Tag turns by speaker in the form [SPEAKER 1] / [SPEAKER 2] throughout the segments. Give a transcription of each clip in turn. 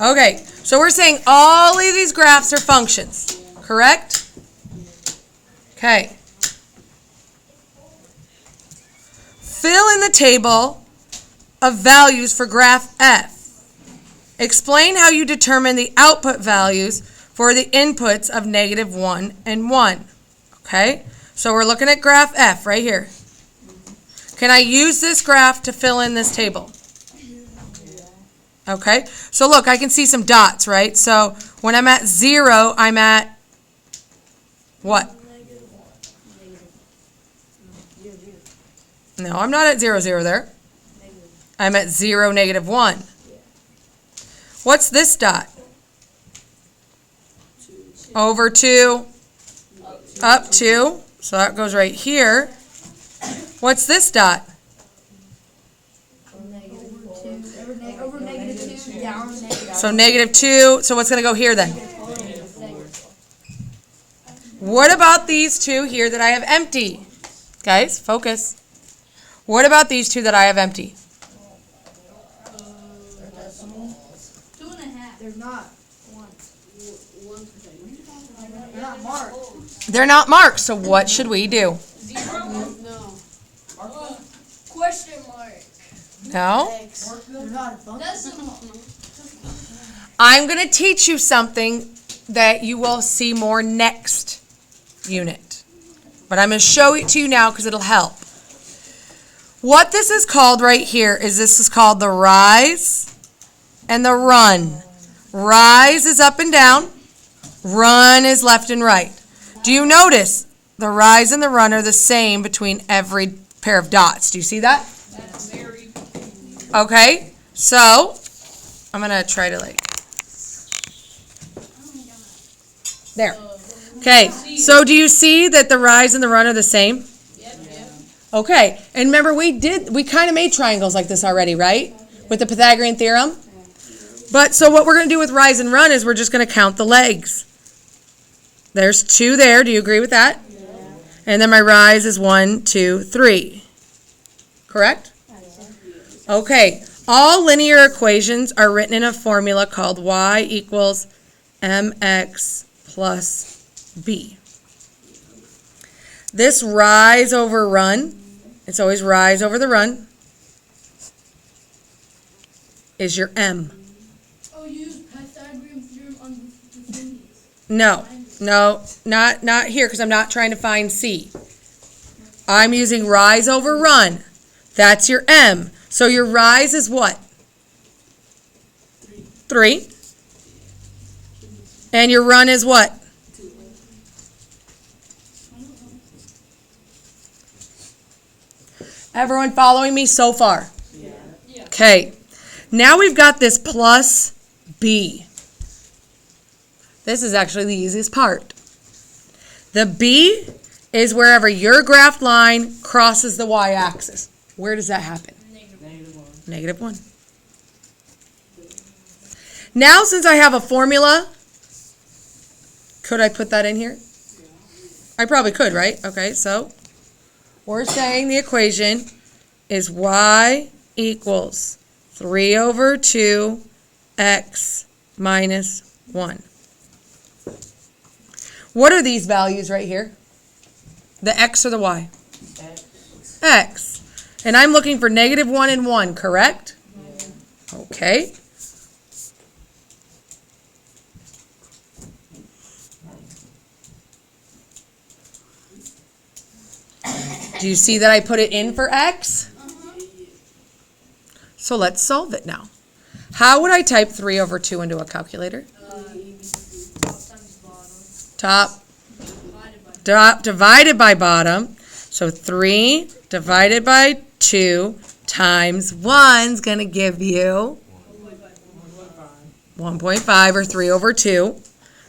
[SPEAKER 1] Okay, so we're saying all of these graphs are functions, correct? Okay. Fill in the table of values for graph F. Explain how you determine the output values for the inputs of -1 and 1. Okay, so we're looking at graph F right here. Can I use this graph to fill in this table? Okay, so look, I can see some dots, right? So when I'm at 0, I'm at what? No, I'm not at 0, 0 there. I'm at 0, -1. What's this dot? Over 2, up 2. So that goes right here. What's this dot?
[SPEAKER 2] Over -2, down negative.
[SPEAKER 1] So -2. So what's going to go here then? What about these two here that I have empty? Guys, focus. What about these two that I have empty?
[SPEAKER 2] 2.5. They're not. They're not marked.
[SPEAKER 1] They're not marked, so what should we do?
[SPEAKER 2] 0? No. Question mark.
[SPEAKER 1] No?
[SPEAKER 2] They're not a function.
[SPEAKER 1] I'm going to teach you something that you will see more next unit. But I'm going to show it to you now because it'll help. What this is called right here is this is called the rise and the run. Rise is up and down. Run is left and right. Do you notice the rise and the run are the same between every pair of dots? Do you see that? Okay, so I'm going to try to there. Okay, so do you see that the rise and the run are the same? Okay, and remember we kind of made triangles like this already, right? With the Pythagorean theorem. But so what we're going to do with rise and run is we're just going to count the legs. There's 2 there. Do you agree with that? Yeah. And then my rise is 1, 2, 3. Correct? Okay, all linear equations are written in a formula called y equals mx plus b. This rise over run, it's always rise over the run, is your m.
[SPEAKER 2] Oh, you use Pythagorean theorem on the thingies.
[SPEAKER 1] No, not here because I'm not trying to find c. I'm using rise over run. That's your m. So your rise is what? 3. And your run is what? Everyone following me so far? Yeah. Okay. Now we've got this plus b. This is actually the easiest part. The b is wherever your graph line crosses the y-axis. Where does that happen? -1. Now, since I have a formula, could I put that in here? I probably could, right? Okay, so we're saying the equation is y equals 3 over 2 x minus 1. What are these values right here? The x or the y? X. And I'm looking for -1 and 1, correct? Okay. Do you see that I put it in for x? So let's solve it now. How would I type 3 over 2 into a calculator? Top divided by bottom. So 3 divided by 2 times 1 is going to give you 1.5 or 3 over 2.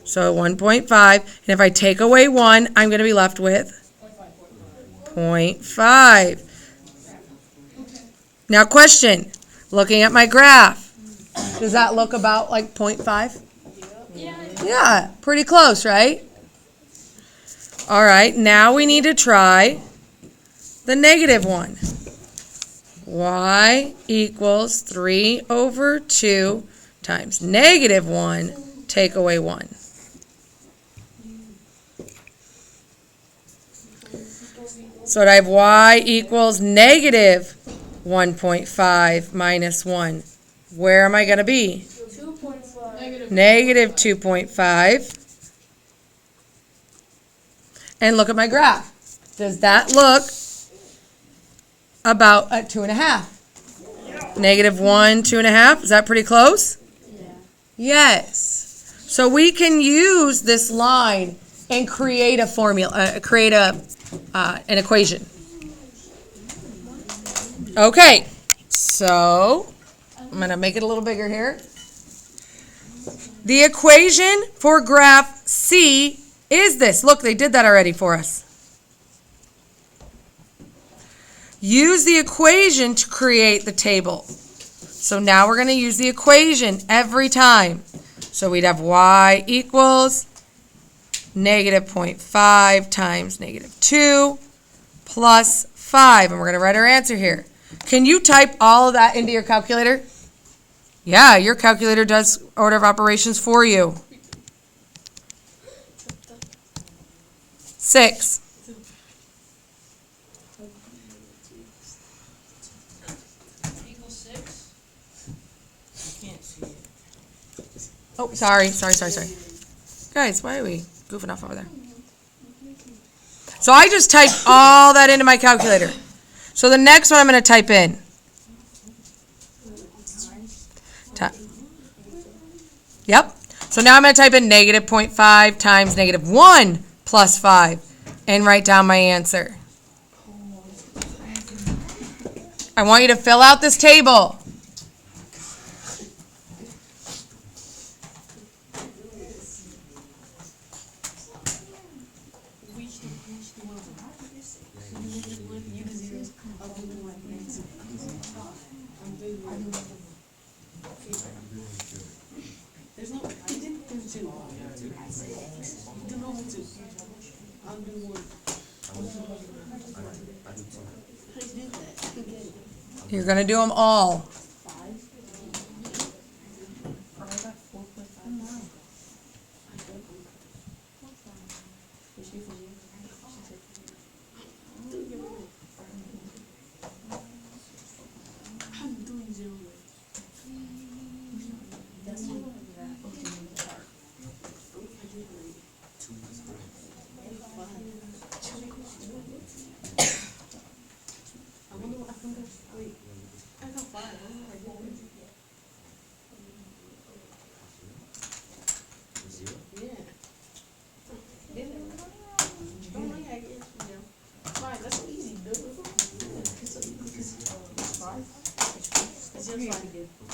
[SPEAKER 1] So 1.5. And if I take away 1, I'm going to be left with 0.5. Now question, looking at my graph, does that look about like 0.5? Yeah, pretty close, right? All right, now we need to try the -1. Y equals 3 over 2 times negative 1, take away 1. So I have y equals negative 1.5 minus 1. Where am I going to be?
[SPEAKER 2] 2.5.
[SPEAKER 1] Negative 2.5. And look at my graph. Does that look about at 2.5? Negative 1, 2.5. Is that pretty close?
[SPEAKER 2] Yeah.
[SPEAKER 1] Yes. So we can use this line and create a formula, an equation. Okay. So I'm going to make it a little bigger here. The equation for graph C is this. Look, they did that already for us. Use the equation to create the table. So now we're going to use the equation every time. So we'd have y equals negative 0.5 times negative 2 plus 5. And we're going to write our answer here. Can you type all of that into your calculator? Yeah, your calculator does order of operations for you. 6.
[SPEAKER 2] Equals 6.
[SPEAKER 1] Oh, sorry. Guys, why are we goofing off over there? So I just typed all that into my calculator. So the next one I'm going to type in. Yep. So now I'm going to type in negative 0.5 times negative 1 plus 5 and write down my answer. I want you to fill out this table. You're going to do them all.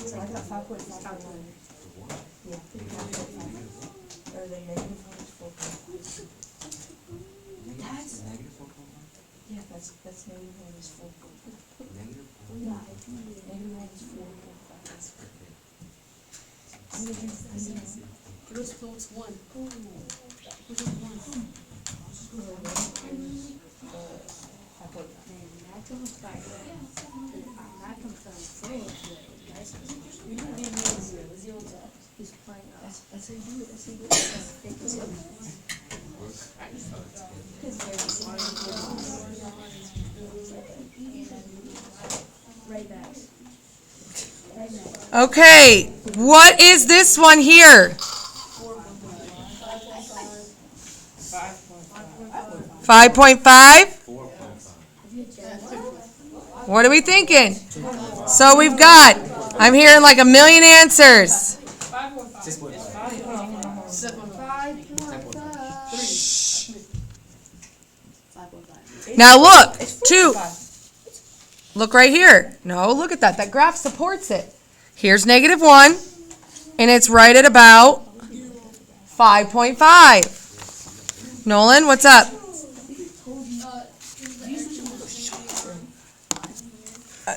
[SPEAKER 3] So I got 5.5. Yeah. Or the negative 1 is 4.5. That's negative 4.5? Yeah, that's negative 1 is 4.5. Negative 1? Yeah. Negative 1 is 4.5. That's perfect.
[SPEAKER 2] What's 1? Which is 1?
[SPEAKER 3] That's how you do it. That's how you do it. Right back.
[SPEAKER 1] Okay, what is this one here? 5.5? What are we thinking? So we've got, I'm hearing like a million answers.
[SPEAKER 2] 5.5.
[SPEAKER 1] Now look, 2. Look right here. No, look at that. That graph supports it. Here's negative 1, and it's right at about 5.5. Nolan, what's up?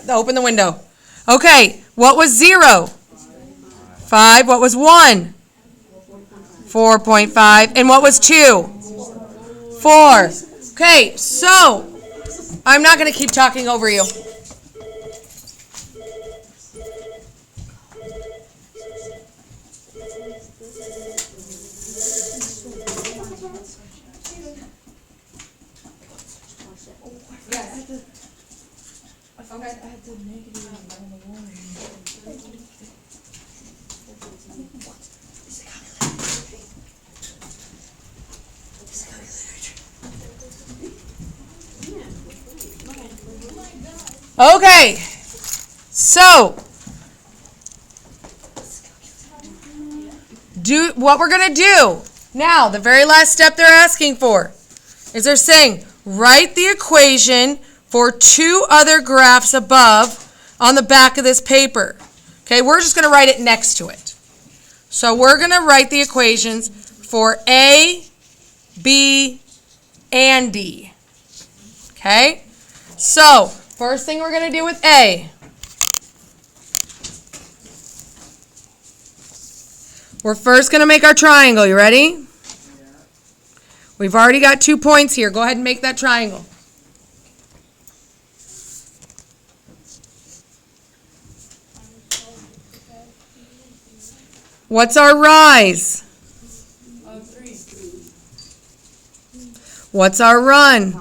[SPEAKER 1] Open the window. Okay, what was 0? 5. What was 1? 4.5. And what was 2? 4. Okay, so I'm not going to keep talking over you. Okay, so what we're going to do now, the very last step they're asking for is they're saying write the equation for two other graphs above on the back of this paper. Okay, we're just going to write it next to it. So we're going to write the equations for A, B, and D. Okay, so first thing we're going to do with A. We're first going to make our triangle. You ready? We've already got 2 points here. Go ahead and make that triangle. What's our rise?
[SPEAKER 2] 3.
[SPEAKER 1] What's our run?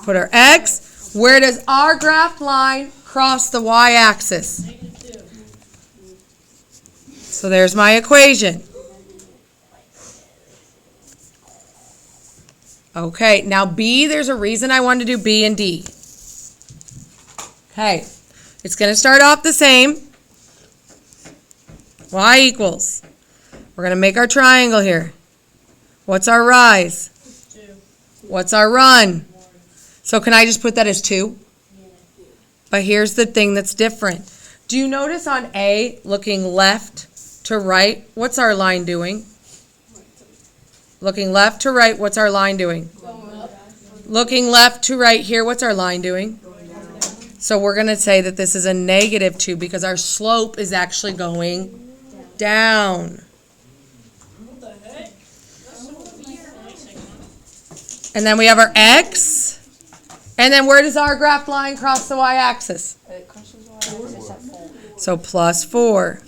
[SPEAKER 1] Put our X. Where does our graph line cross the y-axis? So there's my equation. Okay, now B, there's a reason I wanted to do B and D. Okay, it's going to start off the same. Y equals. We're going to make our triangle here. What's our rise?
[SPEAKER 2] 2.
[SPEAKER 1] What's our run? So can I just put that as 2? But here's the thing that's different. Do you notice on A, looking left to right, what's our line doing? Looking left to right, what's our line doing? Looking left to right here, what's our line doing? So we're going to say that this is a -2 because our slope is actually going down.
[SPEAKER 2] What the heck? That's so weird.
[SPEAKER 1] And then we have our X. And then where does our graph line cross the y-axis?
[SPEAKER 3] It crosses the y-axis at 4.
[SPEAKER 1] So +4.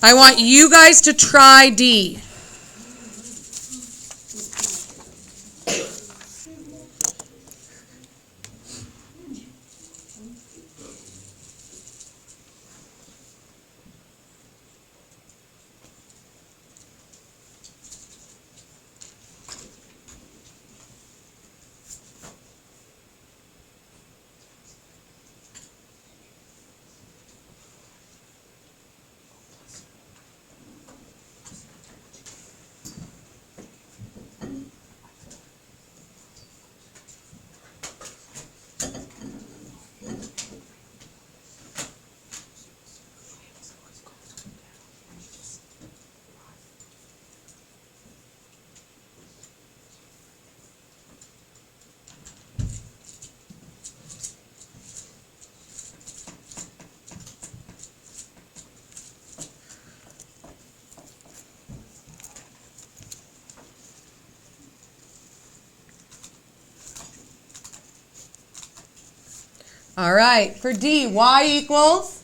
[SPEAKER 1] I want you guys to try D. All right, for D, y equals,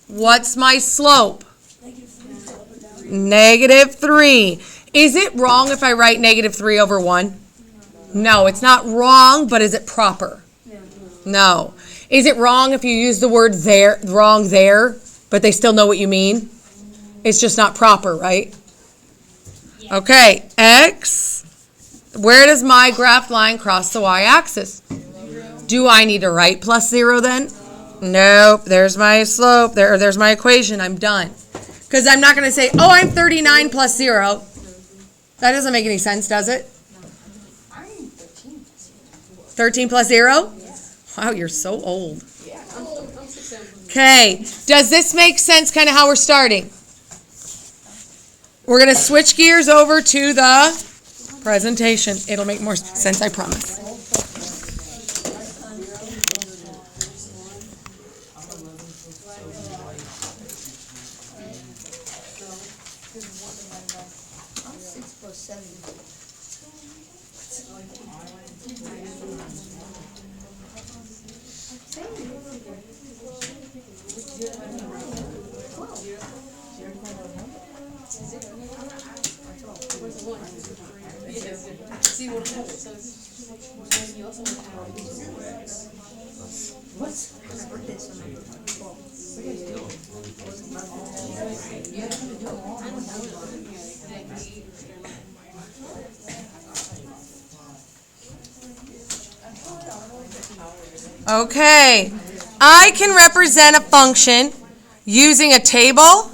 [SPEAKER 1] what's my slope? -3. Is it wrong if I write -3 over 1? No, it's not wrong, but is it proper? No. Is it wrong if you use the word there, wrong there, but they still know what you mean? It's just not proper, right? Okay, X, where does my graph line cross the y-axis? Do I need to write +0 then? Nope, there's my slope, there's my equation, I'm done. Because I'm not going to say, oh, I'm 39 plus 0. That doesn't make any sense, does it?
[SPEAKER 3] I'm 13.
[SPEAKER 1] 13 plus 0? Wow, you're so old. Okay, does this make sense kind of how we're starting? We're going to switch gears over to the presentation. It'll make more sense, I promise. Okay. I can represent a function using a table,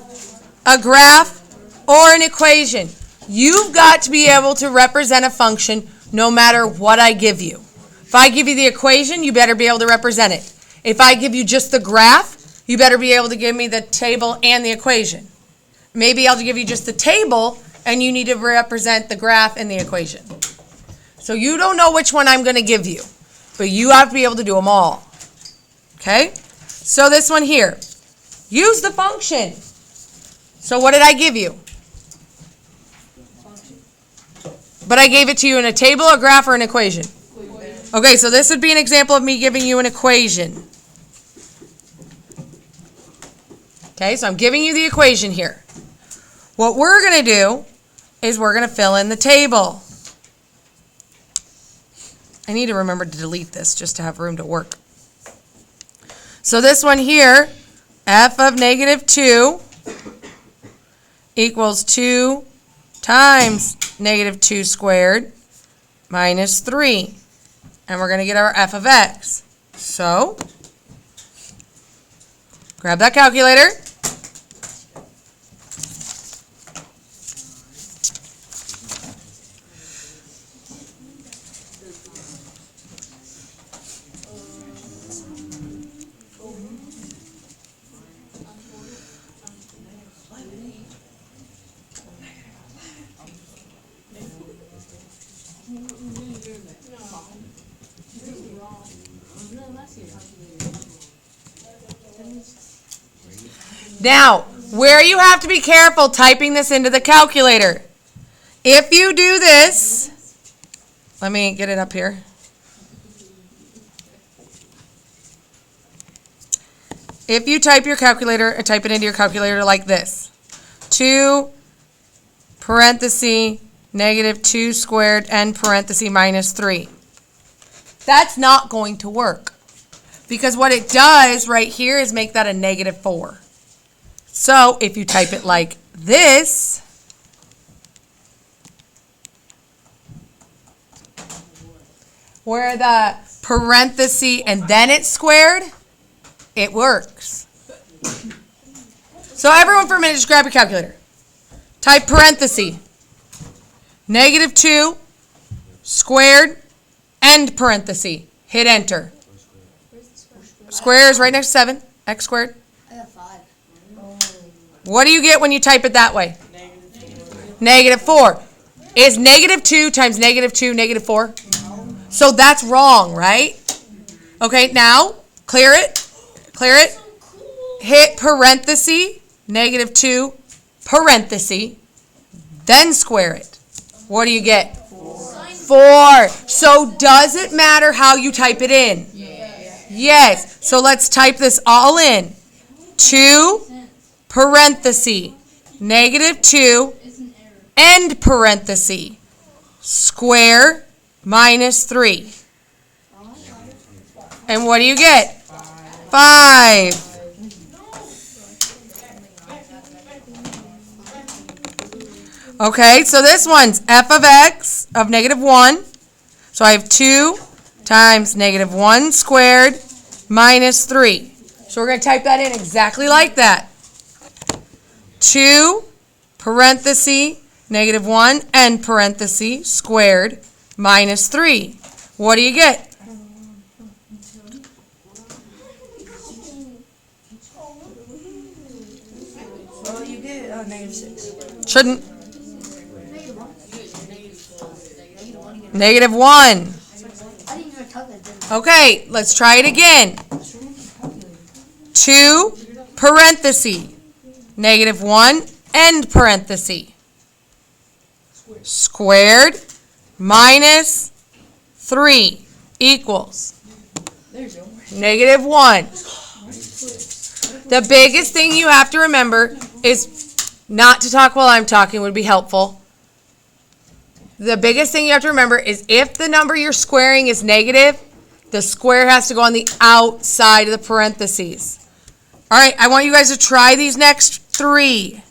[SPEAKER 1] a graph, or an equation. You've got to be able to represent a function no matter what I give you. If I give you the equation, you better be able to represent it. If I give you just the graph, you better be able to give me the table and the equation. Maybe I'll give you just the table, and you need to represent the graph and the equation. So you don't know which one I'm going to give you, but you have to be able to do them all. Okay? So this one here, use the function. So what did I give you? But I gave it to you in a table, a graph, or an equation. Okay, so this would be an example of me giving you an equation. Okay, so I'm giving you the equation here. What we're going to do is we're going to fill in the table. I need to remember to delete this just to have room to work. So this one here, f of negative 2 equals 2 times negative 2 squared minus 3. And we're going to get our f of x. So, grab that calculator. Now, where you have to be careful typing this into the calculator. If you do this, let me get it up here. If you type your calculator, type it into your calculator like this. 2 parenthesis negative 2 squared and parenthesis minus 3. That's not going to work. Because what it does right here is make that a negative 4. So if you type it like this, where the parenthesis and then it's squared, it works. So everyone for a minute, just grab your calculator. Type parenthesis, negative 2 squared and parenthesis. Hit enter. Square is right next to 7, x squared.
[SPEAKER 2] I got 5.
[SPEAKER 1] What do you get when you type it that way? Negative 4. Is negative 2 times negative 2 negative 4? So that's wrong, right? Okay, now clear it. Clear it. Hit parenthesis, negative 2, parenthesis, then square it. What do you get? 4. So does it matter how you type it in? Yes. So let's type this all in. 2 parenthesis, negative 2, end parenthesis, square minus 3. And what do you get? 5. Okay, so this one's f of x of negative 1. So I have 2 times negative 1 squared minus 3. So we're going to type that in exactly like that. 2 parenthesis negative 1 end parenthesis squared minus 3. What do you get?
[SPEAKER 3] Well, you get negative 6.
[SPEAKER 1] Shouldn't. Negative 1.
[SPEAKER 2] I didn't even calculate that.
[SPEAKER 1] Okay, let's try it again. 2 parenthesis negative 1 end parenthesis squared minus 3 equals negative 1. The biggest thing you have to remember is not to talk while I'm talking would be helpful. The biggest thing you have to remember is if the number you're squaring is negative, the square has to go on the outside of the parentheses. All right, I want you guys to try these next 3.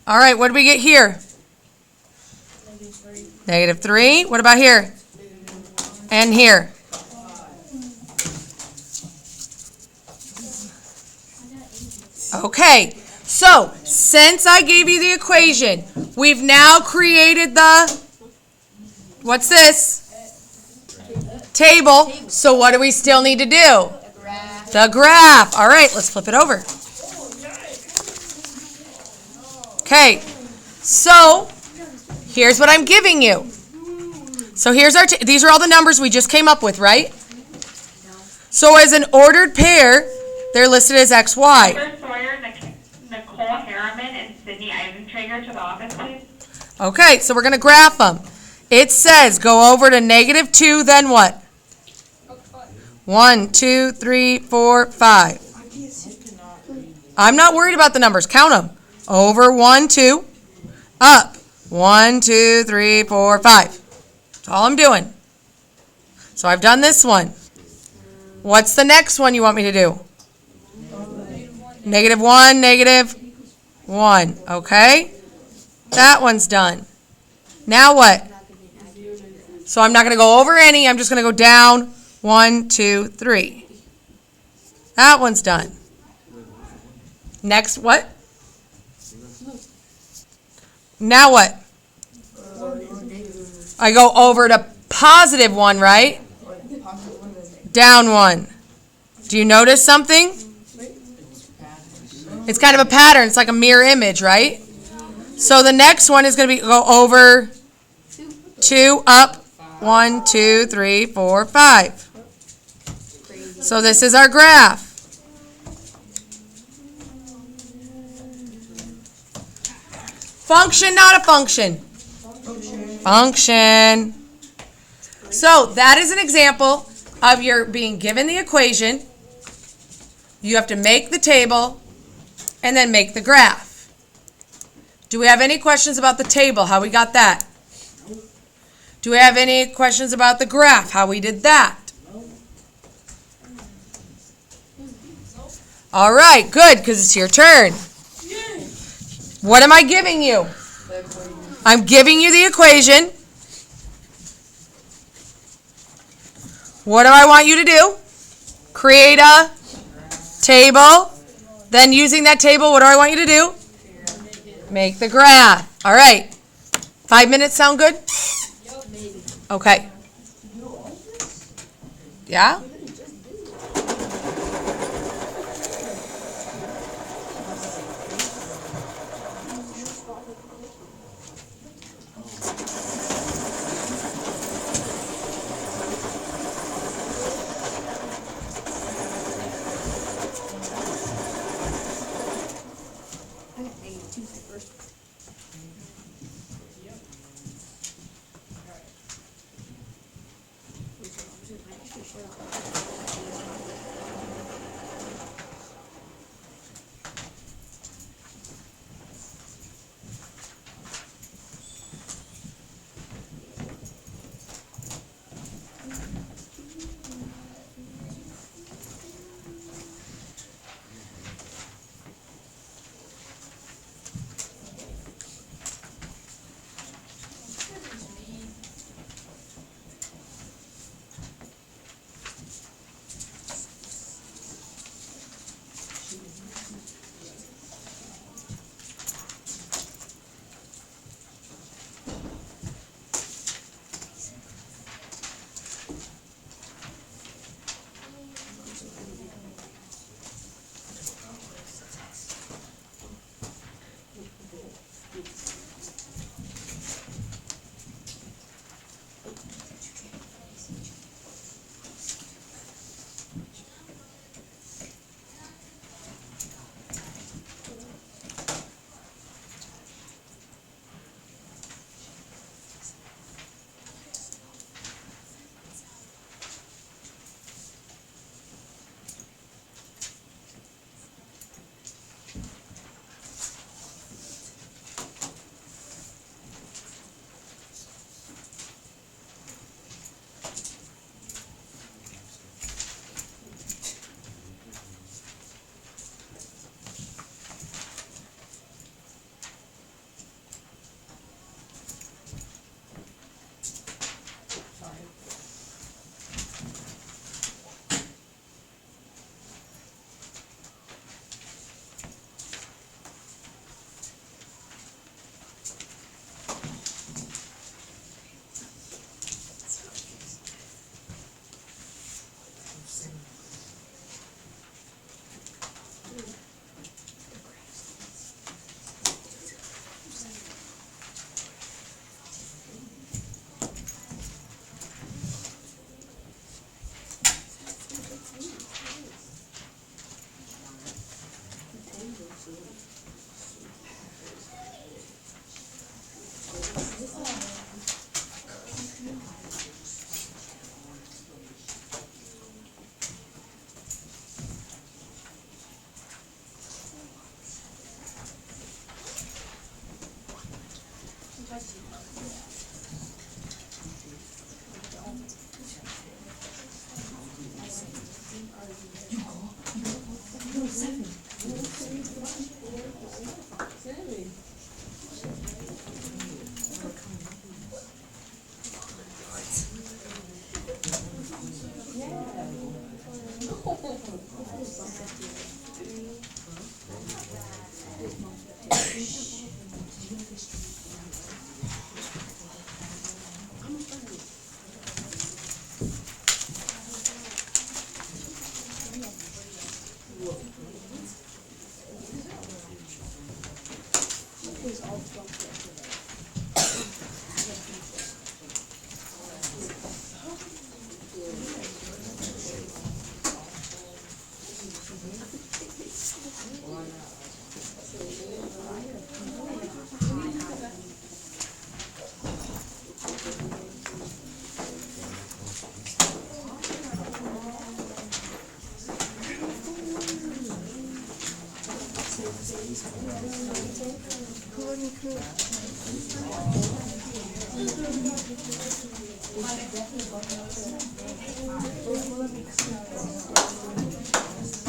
[SPEAKER 1] All right, what do we get here? -3. What about here? And here? Okay, so since I gave you the equation, we've now created the, what's this? Table. So what do we still need to do? The graph. All right, let's flip it over. Okay, so here's what I'm giving you. So here's our, these are all the numbers we just came up with, right? So as an ordered pair, they're listed as X, Y.
[SPEAKER 4] Nicole Harriman and Sydney Eisentrager to the office, please.
[SPEAKER 1] Okay, so we're going to graph them. It says go over to -2, then what? 1, 2, 3, 4, 5. I'm not worried about the numbers. Count them. Over 1, 2, up 1, 2, 3, 4, 5. That's all I'm doing. So I've done this one. What's the next one you want me to do? -1, -1. Okay? That one's done. Now what? So I'm not going to go over any. I'm just going to go down 1, 2, 3. That one's done. Next, what? Now what? I go over to +1, right? Down 1. Do you notice something? It's kind of a pattern. It's like a mirror image, right? So the next one is going to be go over 2, up 1, 2, 3, 4, 5. So this is our graph. Function, not a function. Function. So that is an example of your being given the equation. You have to make the table and then make the graph. Do we have any questions about the table, how we got that? Do we have any questions about the graph, how we did that? All right, good, because it's your turn. What am I giving you? I'm giving you the equation. What do I want you to do? Create a table. Then using that table, what do I want you to do? Make the graph. All right. 5 minutes sound good? Okay. Yeah?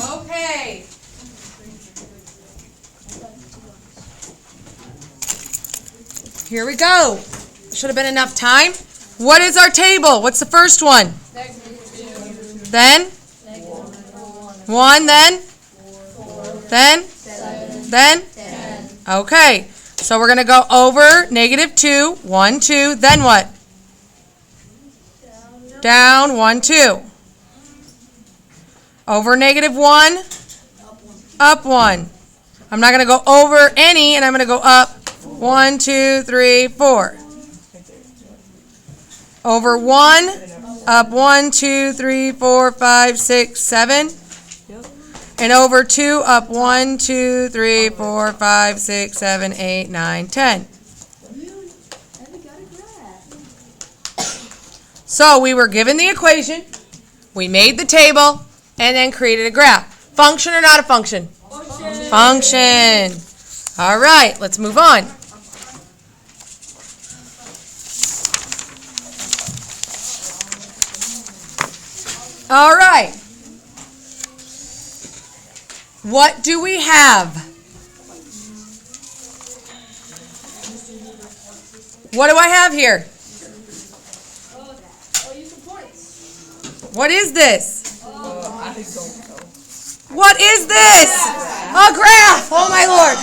[SPEAKER 1] Okay. Here we go. Should have been enough time. What is our table? What's the first one? Then? 1, then? Then? Okay. So we're going to go over -2, 1, 2, then what? Down, 1, 2. Over -1, up 1. I'm not going to go over any, and I'm going to go up 1, 2, 3, 4. Over 1, up 1, 2, 3, 4, 5, 6, 7. And over 2, up 1, 2, 3, 4, 5, 6, 7, 8, 9, 10. So we were given the equation, we made the table, and then created a graph. Function or not a function? Function. All right, let's move on. All right. What do we have? What do I have here? What is this? What is this? A graph. Oh my Lord.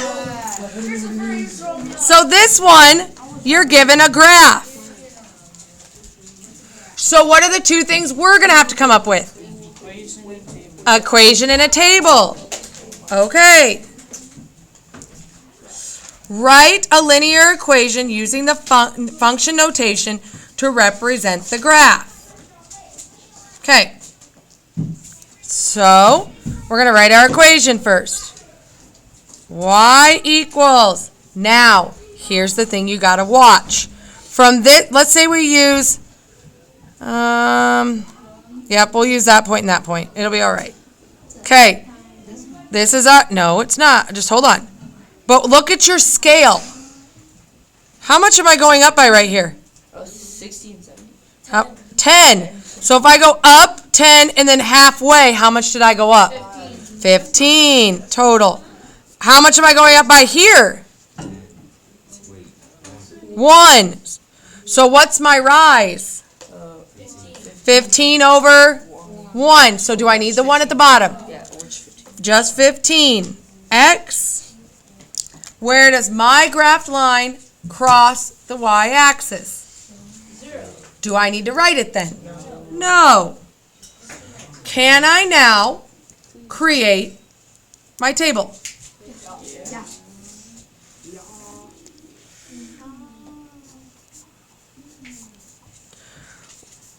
[SPEAKER 1] So this one, you're given a graph. So what are the two things we're going to have to come up with? Equation and a table. Okay. Write a linear equation using the function notation to represent the graph. Okay. So, we're going to write our equation first. Y equals. Now, here's the thing you got to watch. From this, let's say we use, yep, we'll use that point and that point. It'll be all right. Okay. This is our, no, it's not. Just hold on. But look at your scale. How much am I going up by right here?
[SPEAKER 3] 16, 17.
[SPEAKER 1] 10. So if I go up 10 and then halfway, how much did I go up? 15 total. How much am I going up by here? 1. So what's my rise? 15 over 1. So do I need the 1 at the bottom? Just 15. X. Where does my graphed line cross the y-axis?
[SPEAKER 2] 0.
[SPEAKER 1] Do I need to write it then? No. Can I now create my table?
[SPEAKER 2] Yeah.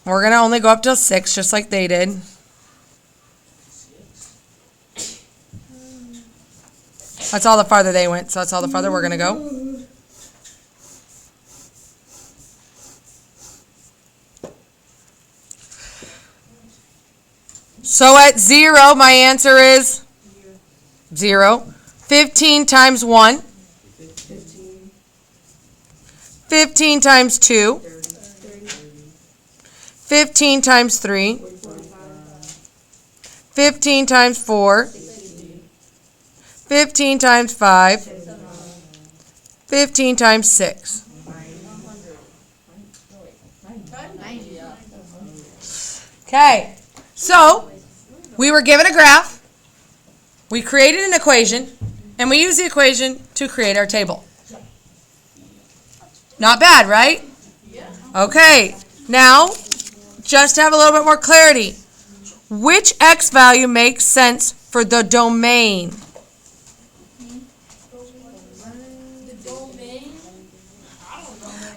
[SPEAKER 1] We're going to only go up to 6, just like they did. That's all the farther they went, so that's all the farther we're going to go. So at 0, my answer is 0. 15 times 1. 15 times 2. 15 times 3. 15 times 4. 15 times 5. 15 times 6. Okay, so we were given a graph, we created an equation, and we used the equation to create our table. Not bad, right? Okay, now, just to have a little bit more clarity, which x value makes sense for the domain?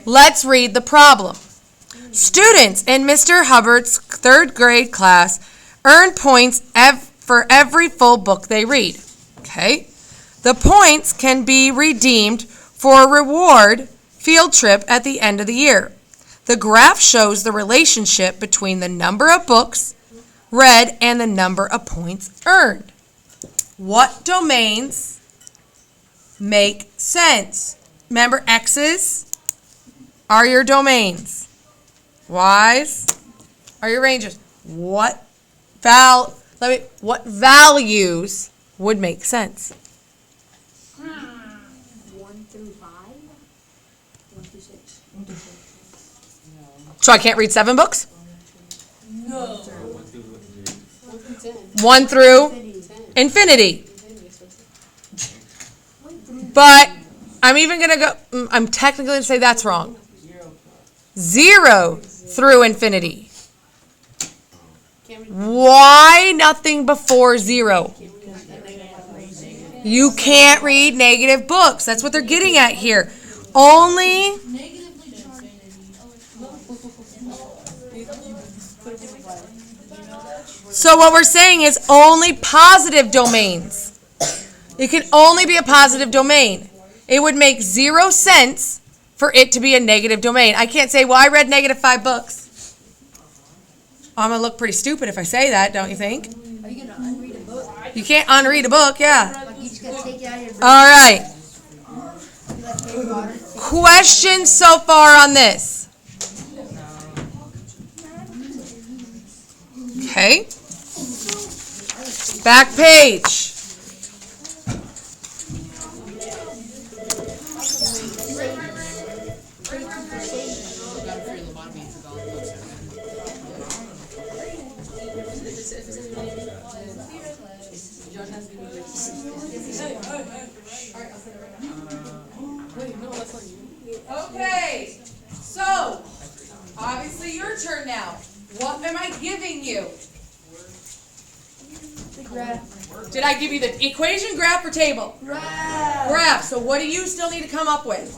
[SPEAKER 1] Let's read the problem. Students in Mr. Hubbard's 3rd grade class earn points for every full book they read. Okay? The points can be redeemed for a reward field trip at the end of the year. The graph shows the relationship between the number of books read and the number of points earned. What domains make sense? Remember, x's are your domains. Y's are your ranges. What values would make sense?
[SPEAKER 3] 1 through 5? 1 through 6?
[SPEAKER 1] So I can't read 7 books?
[SPEAKER 2] No.
[SPEAKER 1] 1 through infinity. But I'm even going to go, I'm technically going to say that's wrong. 0 through infinity. Why nothing before 0? You can't read negative books. That's what they're getting at here. Only so what we're saying is only positive domains. It can only be a positive domain. It would make 0 sense for it to be a negative domain. I can't say, well, I read negative 5 books. I'm going to look pretty stupid if I say that, don't you think?
[SPEAKER 2] Are you gonna unread a book?
[SPEAKER 1] You can't unread a book, yeah.
[SPEAKER 2] Like you just gotta take it out of your brain.
[SPEAKER 1] All right.
[SPEAKER 2] You like Harry Potter?
[SPEAKER 1] Questions so far on this? Okay. Back page. Okay, so obviously your turn now. What am I giving you?
[SPEAKER 2] The graph.
[SPEAKER 1] Did I give you the equation, graph, or table?
[SPEAKER 2] Graph.
[SPEAKER 1] Graph. So what do you still need to come up with?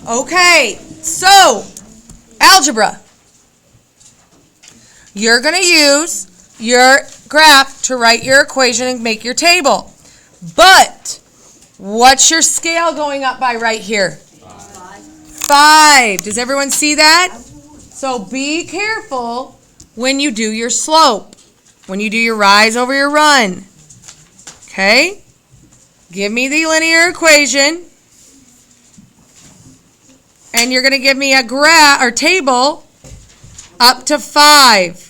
[SPEAKER 1] Okay, so algebra. You're going to use your graph to write your equation and make your table. But what's your scale going up by right here? 5. Does everyone see that? So be careful when you do your slope, when you do your rise over your run. Okay? Give me the linear equation. And you're going to give me a graph or table up to 5.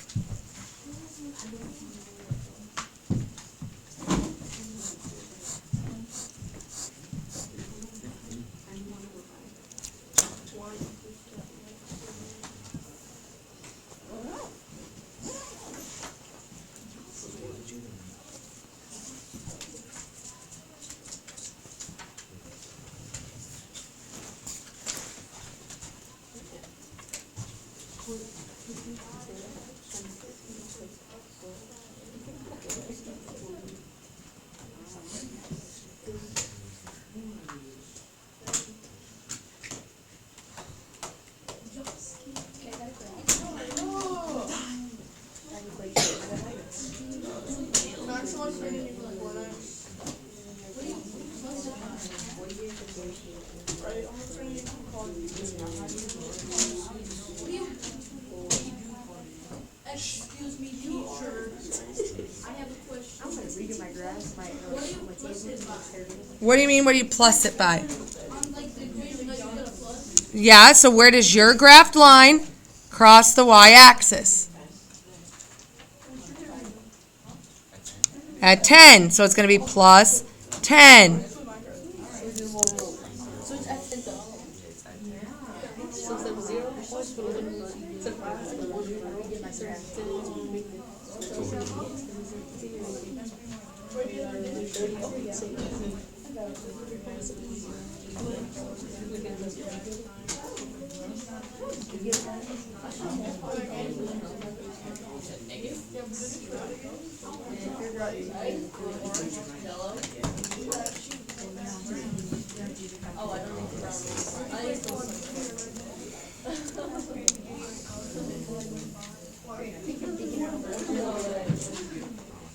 [SPEAKER 2] Excuse me, teacher. I have a question.
[SPEAKER 3] I'm gonna read my graphs, my
[SPEAKER 1] What do you mean, what do you plus it by?
[SPEAKER 2] On like the equation that you got a plus.
[SPEAKER 1] Yeah, so where does your graphed line cross the y-axis? At 10, so it's going to be plus 10.
[SPEAKER 3] So it's at 10 though. So 7 0.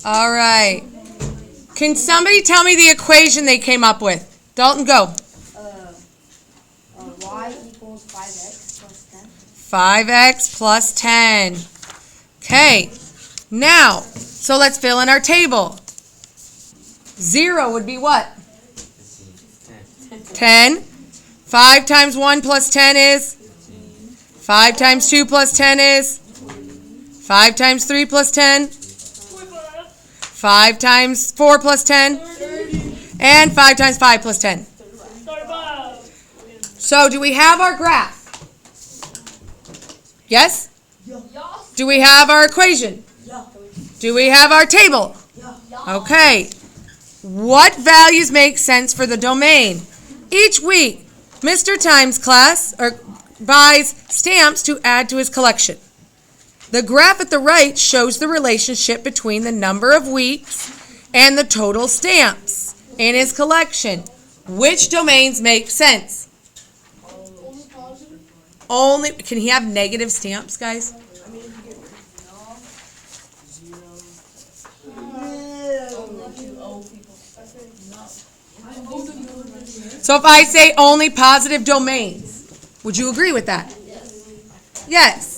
[SPEAKER 1] All right. Can somebody tell me the equation they came up with? Dalton, go.
[SPEAKER 3] Y equals 5x plus 10.
[SPEAKER 1] 5x plus 10. Okay. Now, so let's fill in our table. 0 would be what? 10. 5 times 1 plus 10 is? 5 times 2 plus 10 is? 5 times 3 plus 10? 5 times 4 plus 10? And 5 times 5 plus 10. So do we have our graph? Yes? Do we have our equation? Do we have our table? Okay. What values make sense for the domain? Each week, Mr. Times class buys stamps to add to his collection. The graph at the right shows the relationship between the number of weeks and the total stamps in his collection. Which domains make sense? Only, can he have negative stamps, guys? So if I say only positive domains, would you agree with that? Yes.